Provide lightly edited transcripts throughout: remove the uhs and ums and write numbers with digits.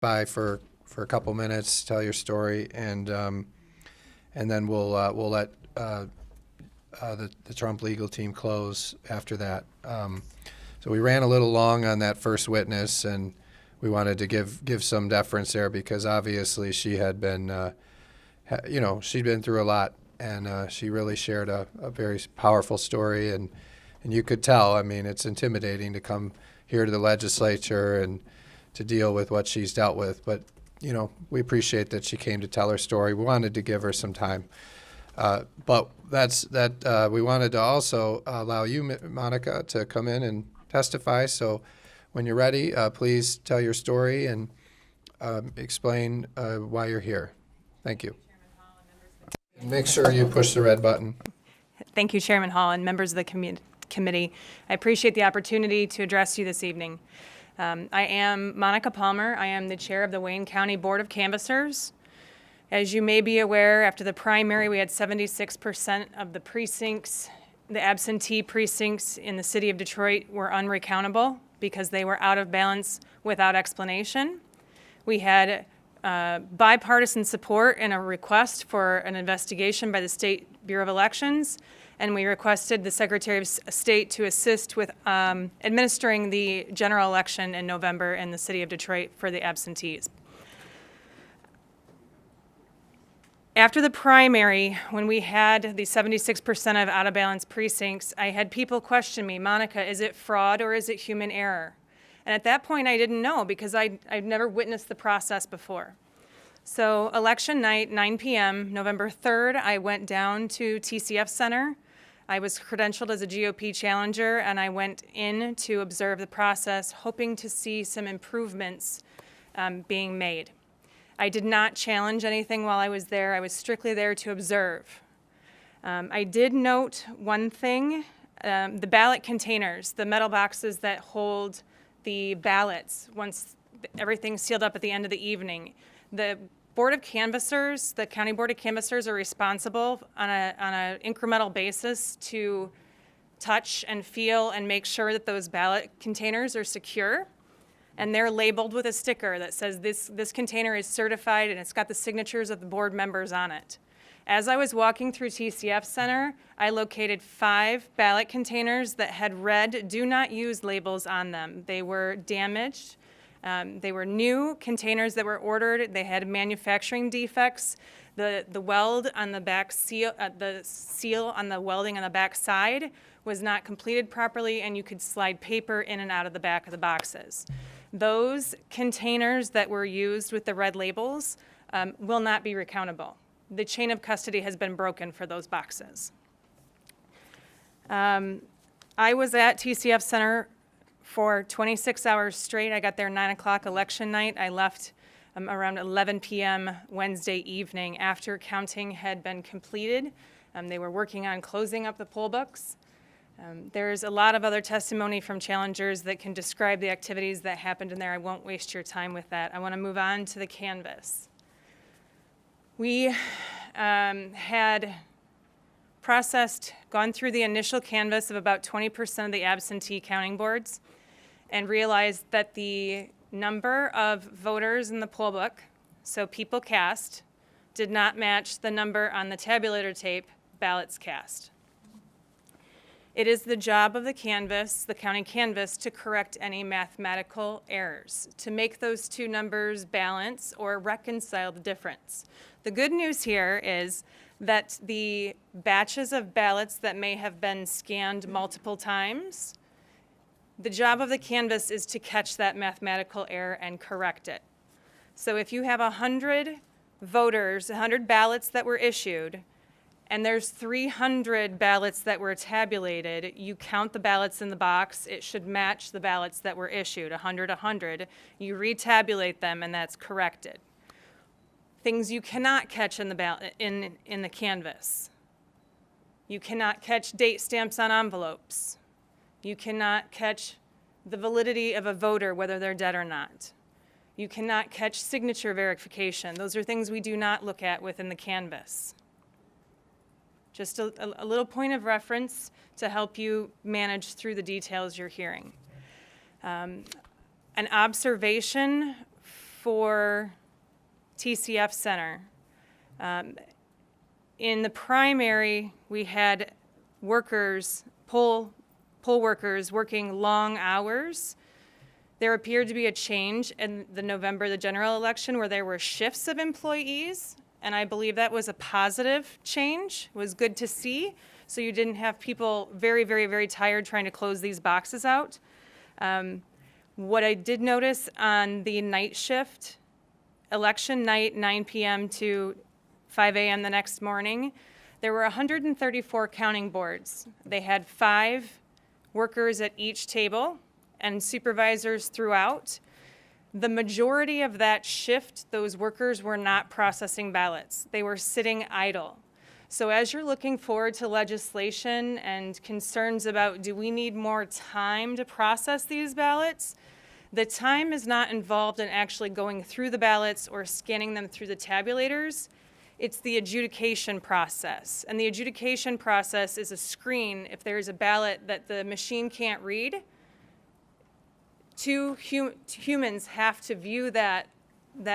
by for a couple minutes, tell your story, and then we'll let the Trump legal team close after that. So we ran a little long on that first witness, and we wanted to give some deference there because obviously she had been, she'd been through a lot, and she really shared a very powerful story, and you could tell. I mean, it's intimidating to come here to the legislature and to deal with what she's dealt with, but we appreciate that she came to tell her story. We wanted to give her some time. But we wanted to also allow you, Monica, to come in and testify. So when you're ready, please tell your story and explain why you're here. Thank you. Make sure you push the red button. Thank you, Chairman Hall and members of the committee. I appreciate the opportunity to address you this evening. I am Monica Palmer. I am the chair of the Wayne County Board of Canvassers. As you may be aware, after the primary, we had 76% of the precincts, the absentee precincts in the city of Detroit were unrecountable because they were out of balance without explanation. We had bipartisan support and a request for an investigation by the State Bureau of Elections, and we requested the Secretary of State to assist with administering the general election in November in the city of Detroit for the absentees. After the primary, when we had the 76% of out-of-balance precincts, I had people question me, Monica, is it fraud or is it human error? And at that point, I didn't know because I'd never witnessed the process before. So election night, 9 p.m., November 3rd, I went down to TCF Center. I was credentialed as a GOP challenger, and I went in to observe the process, hoping to see some improvements being made. I did not challenge anything while I was there. I was strictly there to observe. I did note one thing, the ballot containers, the metal boxes that hold the ballots once everything's sealed up at the end of the evening. The Board of Canvassers, the County Board of Canvassers are responsible on an incremental basis to touch and feel and make sure that those ballot containers are secure. And they're labeled with a sticker that says this container is certified and it's got the signatures of the board members on it. As I was walking through TCF Center, I located 5 ballot containers that had red "Do Not Use" labels on them. They were damaged. They were new containers that were ordered. They had manufacturing defects. The weld on the back seal, the seal on the welding on the back side was not completed properly, and you could slide paper in and out of the back of the boxes. Those containers that were used with the red labels will not be recountable. The chain of custody has been broken for those boxes. I was at TCF Center for 26 hours straight. I got there 9 o'clock election night. I left around 11 p.m. Wednesday evening after counting had been completed. They were working on closing up the poll books. There's a lot of other testimony from challengers that can describe the activities that happened in there. I won't waste your time with that. I want to move on to the canvass. We had gone through the initial canvass of about 20% of the absentee counting boards and realized that the number of voters in the poll book, so people cast, did not match the number on the tabulator tape, ballots cast. It is the job of the canvass, the county canvass, to correct any mathematical errors, to make those two numbers balance or reconcile the difference. The good news here is that the batches of ballots that may have been scanned multiple times, the job of the canvass is to catch that mathematical error and correct it. So if you have 100 voters, 100 ballots that were issued, and there's 300 ballots that were tabulated, you count the ballots in the box, it should match the ballots that were issued, 100, you retabulate them, and that's corrected. Things you cannot catch in the canvass. You cannot catch date stamps on envelopes. You cannot catch the validity of a voter, whether they're dead or not. You cannot catch signature verification. Those are things we do not look at within the canvass. Just a little point of reference to help you manage through the details you're hearing. An observation for TCF Center. In the primary, we had workers, poll workers working long hours. There appeared to be a change in the general election, where there were shifts of employees, and I believe that was a positive change. It was good to see, so you didn't have people very, very, very tired trying to close these boxes out. What I did notice on the night shift, election night, 9 p.m. to 5 a.m. the next morning, there were 134 counting boards. They had 5 workers at each table and supervisors throughout. The majority of that shift, those workers were not processing ballots. They were sitting idle. So as you're looking forward to legislation and concerns about, do we need more time to process these ballots? The time is not involved in actually going through the ballots or scanning them through the tabulators. It's the adjudication process. And the adjudication process is a screen. If there's a ballot that the machine can't read, humans have to view that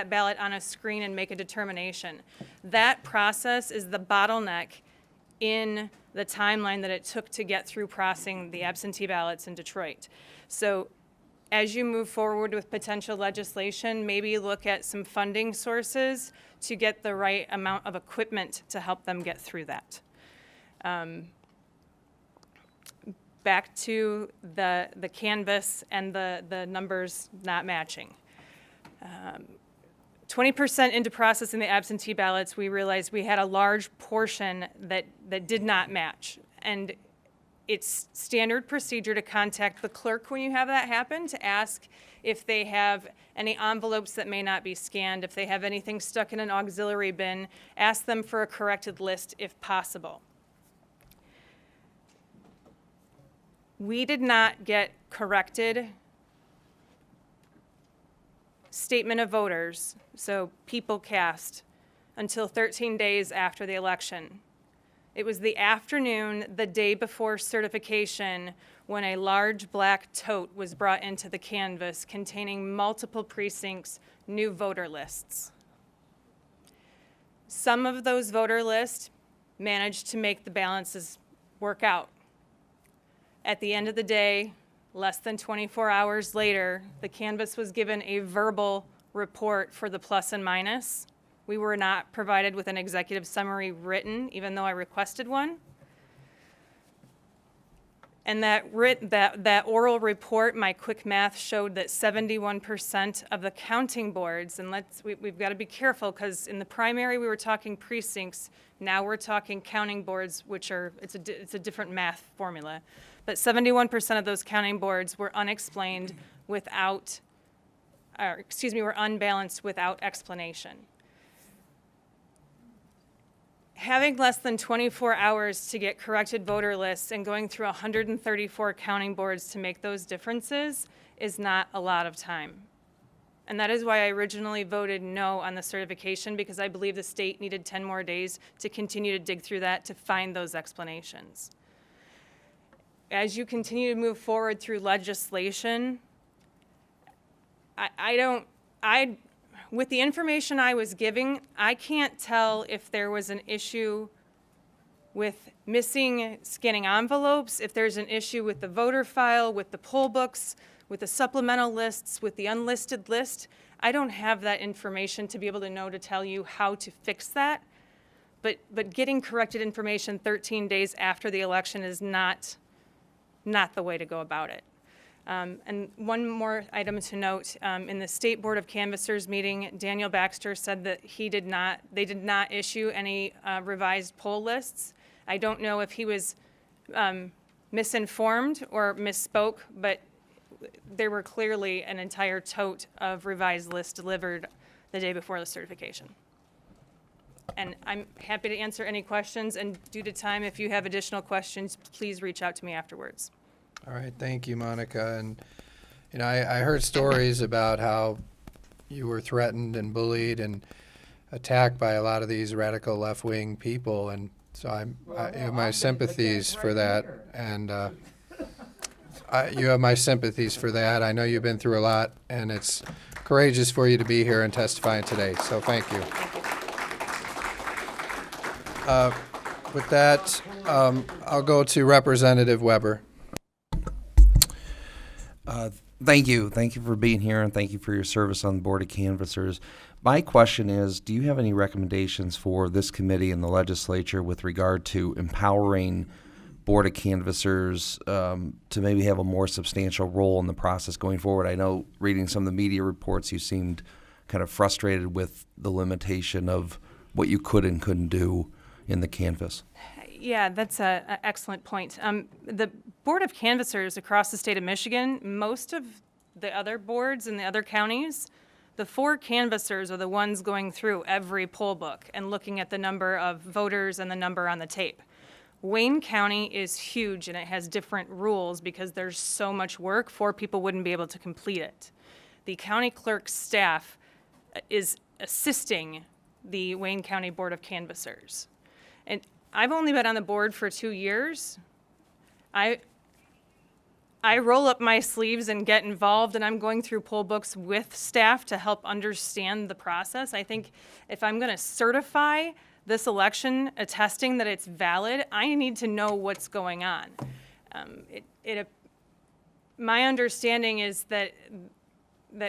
ballot on a screen and make a determination. That process is the bottleneck in the timeline that it took to get through processing the absentee ballots in Detroit. So as you move forward with potential legislation, maybe look at some funding sources to get the right amount of equipment to help them get through that. Back to the canvas and the numbers not matching. 20% into processing the absentee ballots, we realized we had a large portion that did not match. And it's standard procedure to contact the clerk when you have that happen to ask if they have any envelopes that may not be scanned, if they have anything stuck in an auxiliary bin, ask them for a corrected list if possible. We did not get corrected statement of voters, so people cast, until 13 days after the election. It was the afternoon, the day before certification, when a large black tote was brought into the canvas containing multiple precincts' new voter lists. Some of those voter lists managed to make the balances work out. At the end of the day, less than 24 hours later, the canvas was given a verbal report for the plus and minus. We were not provided with an executive summary written, even though I requested one. And that oral report, my quick math showed that 71% of the counting boards, and we've got to be careful, because in the primary we were talking precincts, now we're talking counting boards, which are, it's a different math formula. But 71% of those counting boards were unexplained were unbalanced without explanation. Having less than 24 hours to get corrected voter lists and going through 134 counting boards to make those differences is not a lot of time. And that is why I originally voted no on the certification, because I believe the state needed 10 more days to continue to dig through that to find those explanations. As you continue to move forward through legislation, with the information I was giving, I can't tell if there was an issue with missing scanning envelopes, if there's an issue with the voter file, with the poll books, with the supplemental lists, with the unlisted list. I don't have that information to be able to know to tell you how to fix that. But getting corrected information 13 days after the election is not the way to go about it. And one more item to note, in the State Board of Canvassers meeting, Daniel Baxter said that they did not issue any revised poll lists. I don't know if he was misinformed or misspoke, but there were clearly an entire tote of revised lists delivered the day before the certification. And I'm happy to answer any questions, and due to time, if you have additional questions, please reach out to me afterwards. All right, thank you, Monica. And I heard stories about how you were threatened and bullied and attacked by a lot of these radical left-wing people, and so I have my sympathies for that. And you have my sympathies for that. I know you've been through a lot, and it's courageous for you to be here and testifying today, so thank you. With that, I'll go to Representative Weber. Thank you. Thank you for being here, and thank you for your service on the Board of Canvassers. My question is, do you have any recommendations for this committee and the legislature with regard to empowering Board of Canvassers to maybe have a more substantial role in the process going forward? I know reading some of the media reports, you seemed kind of frustrated with the limitation of what you could and couldn't do in the canvass. Yeah, that's an excellent point. The Board of Canvassers across the state of Michigan, most of the other boards in the other counties, the 4 canvassers are the ones going through every poll book and looking at the number of voters and the number on the tape. Wayne County is huge and it has different rules because there's so much work, 4 people wouldn't be able to complete it. The county clerk's staff is assisting the Wayne County Board of Canvassers. And I've only been on the board for 2 years. I roll up my sleeves and get involved, and I'm going through poll books with staff to help understand the process. I think if I'm going to certify this election attesting that it's valid, I need to know what's going on. My understanding is that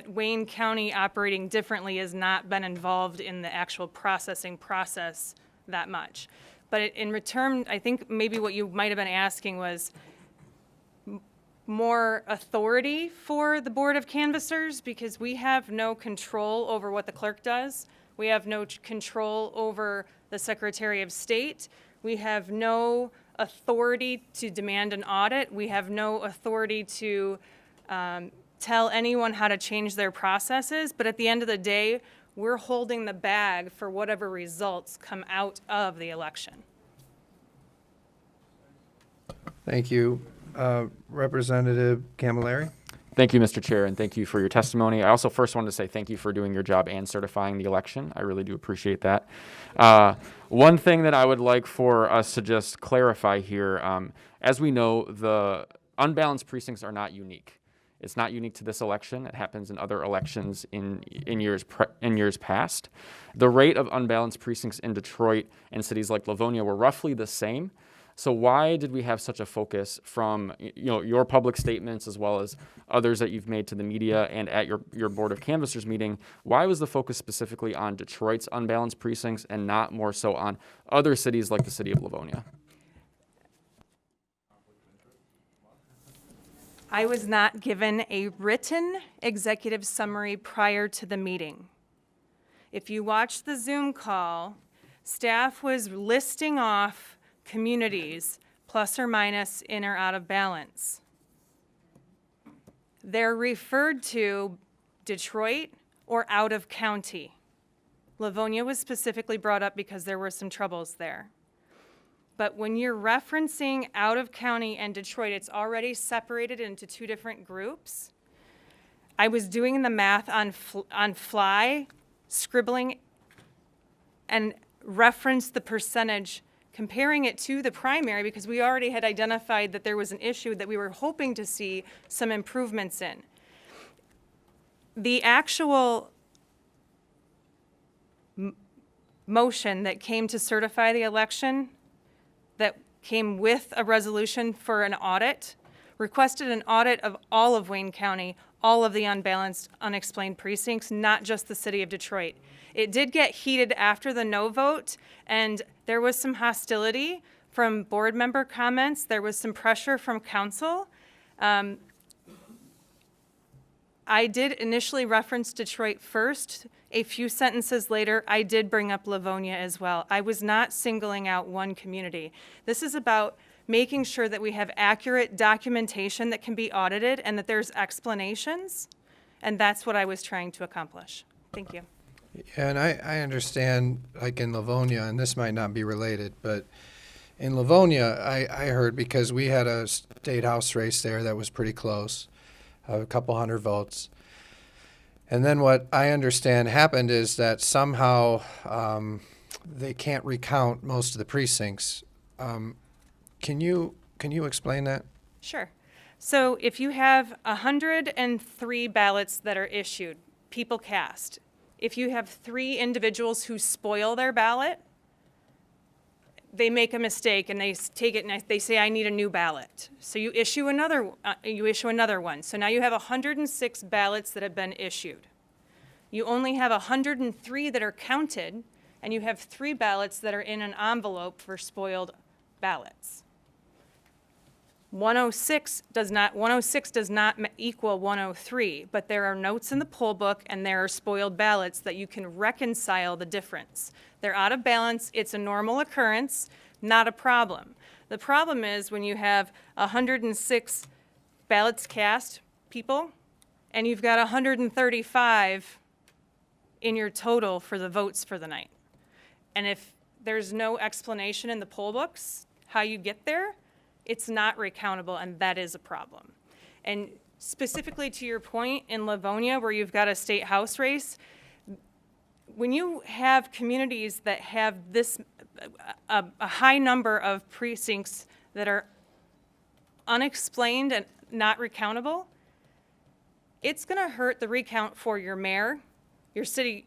Wayne County operating differently has not been involved in the actual processing process that much. But in return, I think maybe what you might have been asking was more authority for the Board of Canvassers, because we have no control over what the clerk does. We have no control over the Secretary of State. We have no authority to demand an audit. We have no authority to tell anyone how to change their processes. But at the end of the day, we're holding the bag for whatever results come out of the election. Thank you. Representative Camilleri. Thank you, Mr. Chair, and thank you for your testimony. I also first wanted to say thank you for doing your job and certifying the election. I really do appreciate that. One thing that I would like for us to just clarify here, as we know, the unbalanced precincts are not unique. It's not unique to this election. It happens in other elections in years past. The rate of unbalanced precincts in Detroit and cities like Livonia were roughly the same. So why did we have such a focus from your public statements as well as others that you've made to the media and at your Board of Canvassers meeting? Why was the focus specifically on Detroit's unbalanced precincts and not more so on other cities like the city of Livonia? I was not given a written executive summary prior to the meeting. If you watch the Zoom call, staff was listing off communities, plus or minus, in or out of balance. They're referred to Detroit or out of county. Livonia was specifically brought up because there were some troubles there. But when you're referencing out of county and Detroit, it's already separated into 2 different groups. I was doing the math on fly, scribbling, and referenced the percentage, comparing it to the primary, because we already had identified that there was an issue that we were hoping to see some improvements in. The actual motion that came to certify the election, that came with a resolution for an audit, requested an audit of all of Wayne County, all of the unbalanced, unexplained precincts, not just the city of Detroit. It did get heated after the no vote, and there was some hostility from board member comments. There was some pressure from council. I did initially reference Detroit first. A few sentences later, I did bring up Livonia as well. I was not singling out one community. This is about making sure that we have accurate documentation that can be audited and that there's explanations, and that's what I was trying to accomplish. Thank you. Yeah, and I understand, like in Livonia, and this might not be related, but in Livonia, I heard, because we had a state house race there that was pretty close, a couple hundred votes. And then what I understand happened is that somehow they can't recount most of the precincts. Can you explain that? Sure. So if you have 103 ballots that are issued, people cast. If you have 3 individuals who spoil their ballot, they make a mistake and they take it and they say, I need a new ballot. So you issue another one. So now you have 106 ballots that have been issued. You only have 103 that are counted, and you have 3 ballots that are in an envelope for spoiled ballots. 106 does not equal 103, but there are notes in the poll book and there are spoiled ballots that you can reconcile the difference. They're out of balance. It's a normal occurrence, not a problem. The problem is when you have 106 ballots cast, people, and you've got 135 in your total for the votes for the night. And if there's no explanation in the poll books how you get there, it's not recountable, and that is a problem. And specifically to your point, in Livonia, where you've got a state house race, when you have communities that have this, a high number of precincts that are unexplained and not recountable, it's gonna hurt the recount for your mayor, your city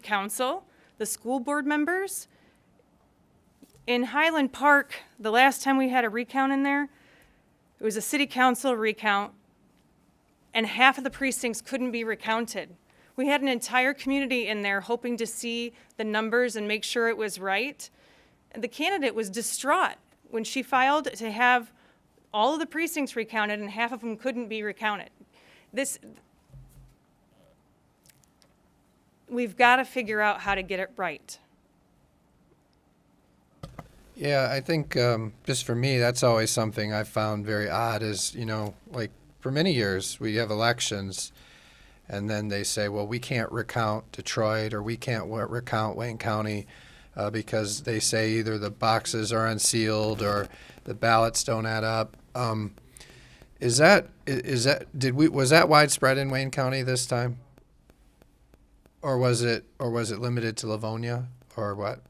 council, the school board members. In Highland Park, the last time we had a recount in there, it was a city council recount, and half of the precincts couldn't be recounted. We had an entire community in there hoping to see the numbers and make sure it was right. And the candidate was distraught when she filed to have all of the precincts recounted and half of them couldn't be recounted. We've got to figure out how to get it right. Yeah, I think just for me, that's always something I've found very odd is, like for many years we have elections and then they say, well, we can't recount Detroit or we can't recount Wayne County because they say either the boxes are unsealed or the ballots don't add up. Was that widespread in Wayne County this time? Or was it limited to Livonia or what?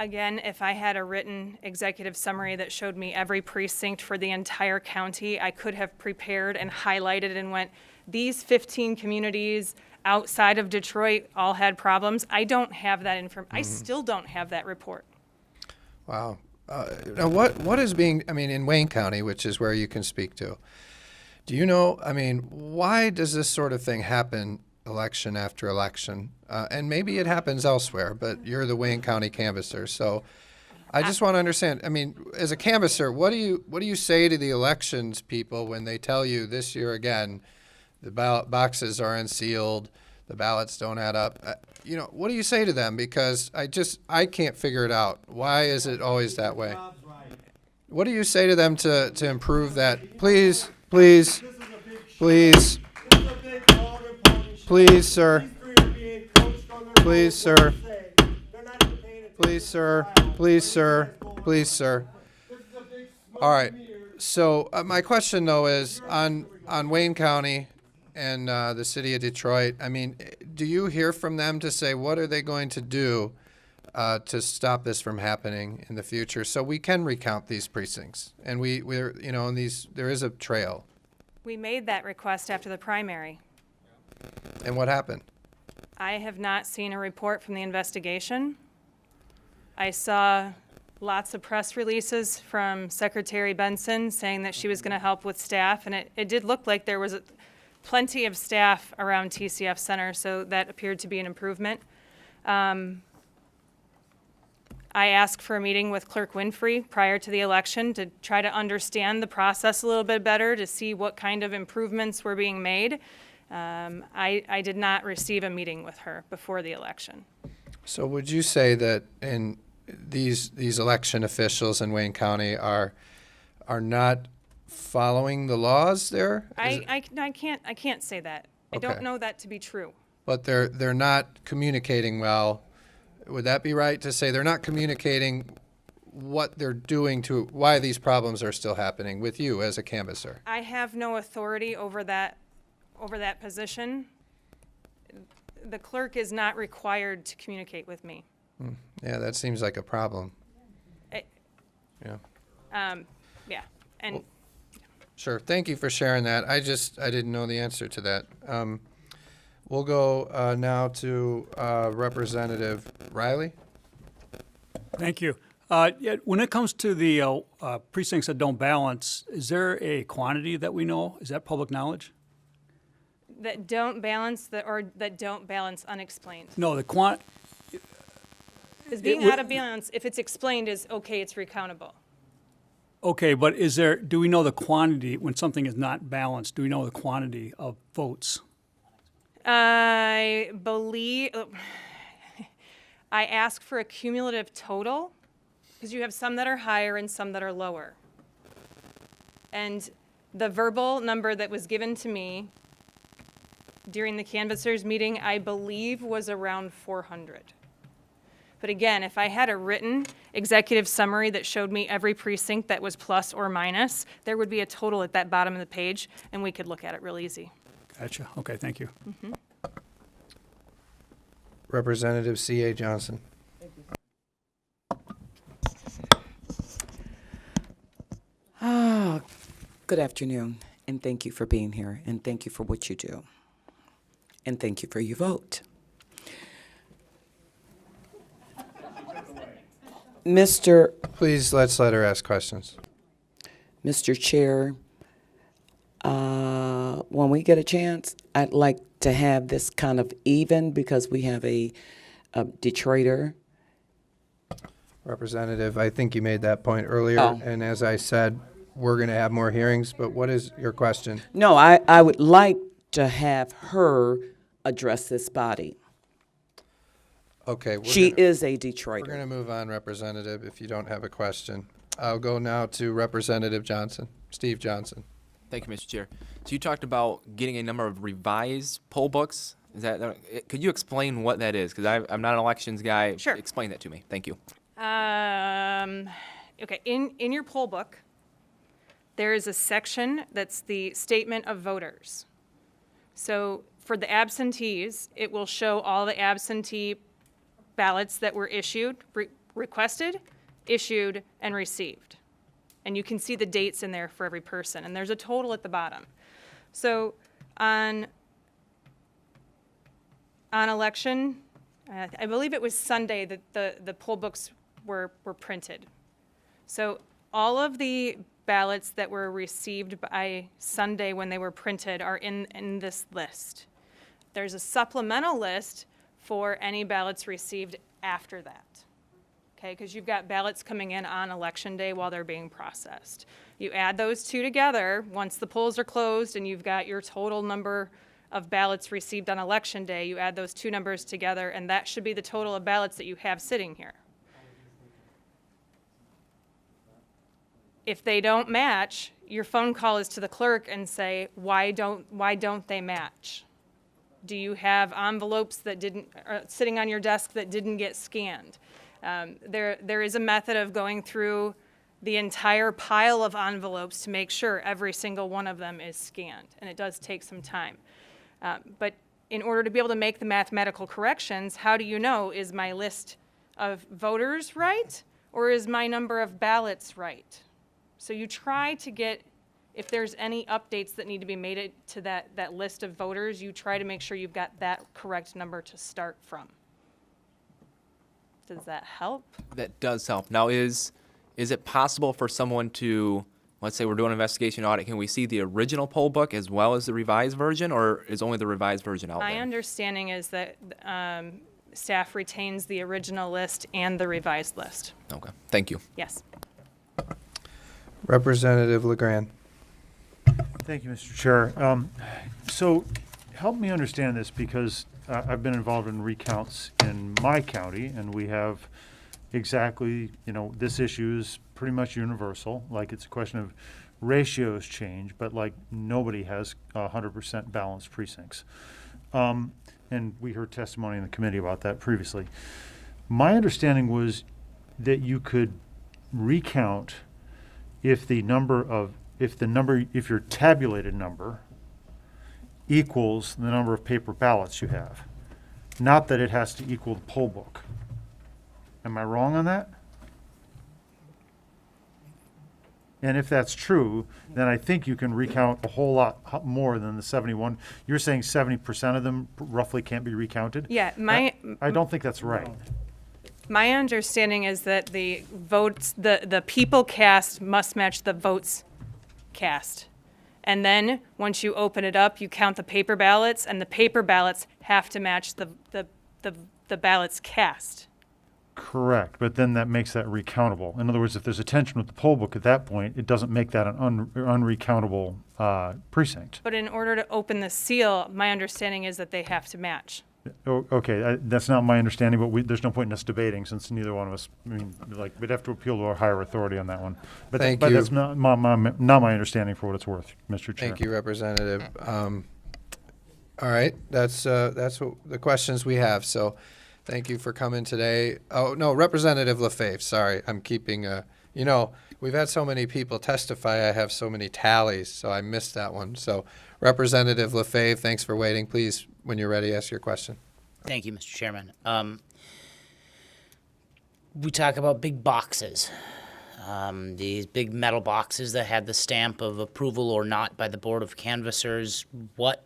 Again, if I had a written executive summary that showed me every precinct for the entire county, I could have prepared and highlighted and went, these 15 communities outside of Detroit all had problems. I don't have that information. I still don't have that report. Wow. Now what is being, in Wayne County, which is where you can speak to, do you know, why does this sort of thing happen election after election? And maybe it happens elsewhere, but you're the Wayne County canvasser. So I just want to understand, as a canvasser, what do you say to the elections people when they tell you this year again, the ballot boxes are unsealed, the ballots don't add up? What do you say to them? Because I can't figure it out. Why is it always that way? What do you say to them to improve that? Please, please, please, please, sir. Please, sir. Please, sir. Please, sir. Please, sir. All right. So my question, though, is on Wayne County and the city of Detroit, do you hear from them to say what are they going to do to stop this from happening in the future so we can recount these precincts? And we're there is a trail. We made that request after the primary. And what happened? I have not seen a report from the investigation. I saw lots of press releases from Secretary Benson saying that she was going to help with staff, and it did look like there was plenty of staff around TCF Center, so that appeared to be an improvement. I asked for a meeting with Clerk Winfrey prior to the election to try to understand the process a little bit better, to see what kind of improvements were being made. I did not receive a meeting with her before the election. So would you say that in these election officials in Wayne County are not following the laws there? I can't say that. I don't know that to be true. But they're not communicating well. Would that be right to say they're not communicating what they're doing to why these problems are still happening with you as a canvasser? I have no authority over that position. The clerk is not required to communicate with me. Yeah, that seems like a problem. Yeah. Yeah, and Sure. Thank you for sharing that. I didn't know the answer to that. We'll go now to Representative Riley. Thank you. Yeah, when it comes to the precincts that don't balance, is there a quantity that we know? Is that public knowledge? That don't balance or that don't balance unexplained. No, Because being would- out of balance, if it's explained, is okay, it's recountable. Okay, but do we know the quantity, when something is not balanced, do we know the quantity of votes? I believe, I ask for a cumulative total, because you have some that are higher and some that are lower. And the verbal number that was given to me during the canvassers meeting, I believe was around 400. But again, if I had a written executive summary that showed me every precinct that was plus or minus, there would be a total at that bottom of the page, and we could look at it real easy. Gotcha. Okay, thank you. Representative C.A. Johnson. Good afternoon, and thank you for being here, and thank you for what you do, and thank you for your vote. Mr. Let's let her ask questions. Chair, when we get a chance, I'd like to have this kind of even because we have a Detroiter. Representative, I think you made that point earlier, Oh. and as I said, we're going to have more hearings, but what is your question? No, I would like to have her address this body. Okay. She is a We're going Detroiter. to move on, Representative, if you don't have a question. I'll go now to Representative Johnson, Steve Johnson. Thank you, Mr. Chair. So you talked about getting a number of revised poll books. Is that? Could you explain what that is? Because I'm not an elections guy. Sure. Explain that to me. Thank you. Okay, in your poll book, there is a section that's the statement of voters. So for the absentees, it will show all the absentee ballots that were issued, requested, issued, and received. And you can see the dates in there for every person, and there's a total at the bottom. So on election, I believe it was Sunday that the poll books were printed. So all of the ballots that were received by Sunday when they were printed are in this list. There's a supplemental list for any ballots received after that. Okay, because you've got ballots coming in on election day while they're being processed. You add those two together once the polls are closed and you've got your total number of ballots received on election day, you add those two numbers together, and that should be the total of ballots that you have sitting here. If they don't match, your phone call is to the clerk and say, why don't they match? Do you have envelopes that sitting on your desk that didn't get scanned? There is a method of going through the entire pile of envelopes to make sure every single one of them is scanned, and it does take some time. But in order to be able to make the mathematical corrections, how do you know, is my list of voters right, or is my number of ballots right? So you try to get, if there's any updates that need to be made to that list of voters, you try to make sure you've got that correct number to start from. Does that help? That does help. Now, is it possible for someone to, let's say we're doing an investigation audit, can we see the original poll book as well as the revised version, or is only the revised version out My there? understanding is that staff retains the original list and the revised list. Okay. Thank you. Yes. Representative LeGrand. Thank you, Mr. Chair. So help me understand this because I've been involved in recounts in my county, and we have exactly, this issue is pretty much universal. Like, it's a question of ratios change, but like nobody has 100% balanced precincts. And we heard testimony in the committee about that previously. My understanding was that you could recount if your tabulated number equals the number of paper ballots you have, not that it has to equal the poll book. Am I wrong on that? And if that's true, then I think you can recount a whole lot more than the 71. You're saying 70% of them roughly can't be recounted? Yeah, I don't think that's right. my understanding is that the votes, the people cast must match the votes cast. And then, once you open it up, you count the paper ballots, and the paper ballots have to match the ballots cast. Correct, but then that makes that recountable. In other words, if there's a tension with the poll book at that point, it doesn't make that an unrecountable precinct. But in order to open the seal, my understanding is that they have to match. Okay, that's not my understanding, but there's no point in us debating since neither one of us, I mean, like, we'd have to appeal to our higher authaughty on that one. But Thank but you. that's not my understanding for what it's worth, Mr. Chair. Thank you, Representative. All right, that's what the questions we have. So, thank you for coming today. Oh no, Representative LaFave. Sorry, I'm keeping. You know, we've had so many people testify. I have so many tallies, so I missed that one. So, Representative LaFave, thanks for waiting. Please, when you're ready, ask your question. Thank you, Mr. Chairman. We talk about big boxes. These big metal boxes that had the stamp of approval or not by the Board of Canvassers. What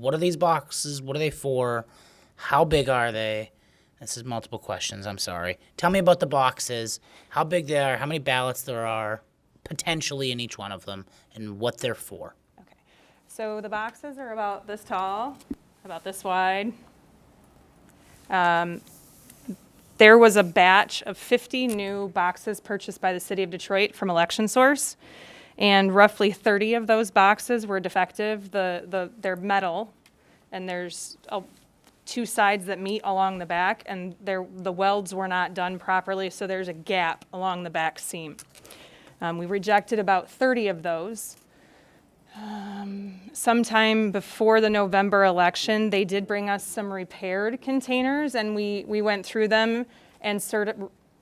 are these boxes? What are they for? How big are they? This is multiple questions, I'm sorry. Tell me about the boxes, how big they are, how many ballots there are potentially in each one of them, and what they're for. Okay. So the boxes are about this tall, about this wide. There was a batch of 50 new boxes purchased by the city of Detroit from Election Source, and roughly 30 of those boxes were defective. They're metal, and there's two sides that meet along the back, and the welds were not done properly, so there's a gap along the back seam. We rejected about 30 of those. Sometime before the November election, they did bring us some repaired containers, and we went through them and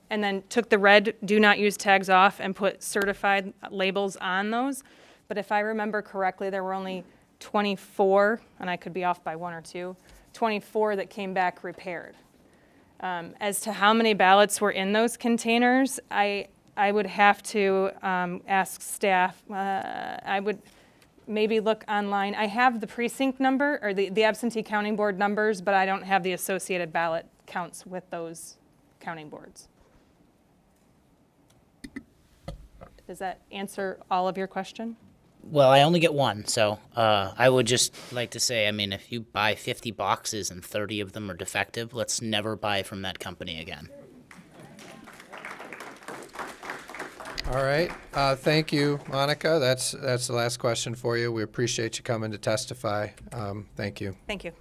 then took the red do not use tags off and put certified labels on those. But if I remember correctly, there were only 24, and I could be off by 1 or 2, 24 that came back repaired. As to how many ballots were in those containers, I would have to ask staff. I would maybe look online. I have the precinct number, or the absentee counting board numbers, but I don't have the associated ballot counts with those counting boards. Does that answer all of your question? Well, I only get one, so I would just like to say, I mean, if you buy 50 boxes and 30 of them are defective, let's never buy from that company again. All right. Thank you, Monica. That's the last question for you. We appreciate you coming to testify. Thank you. Thank you.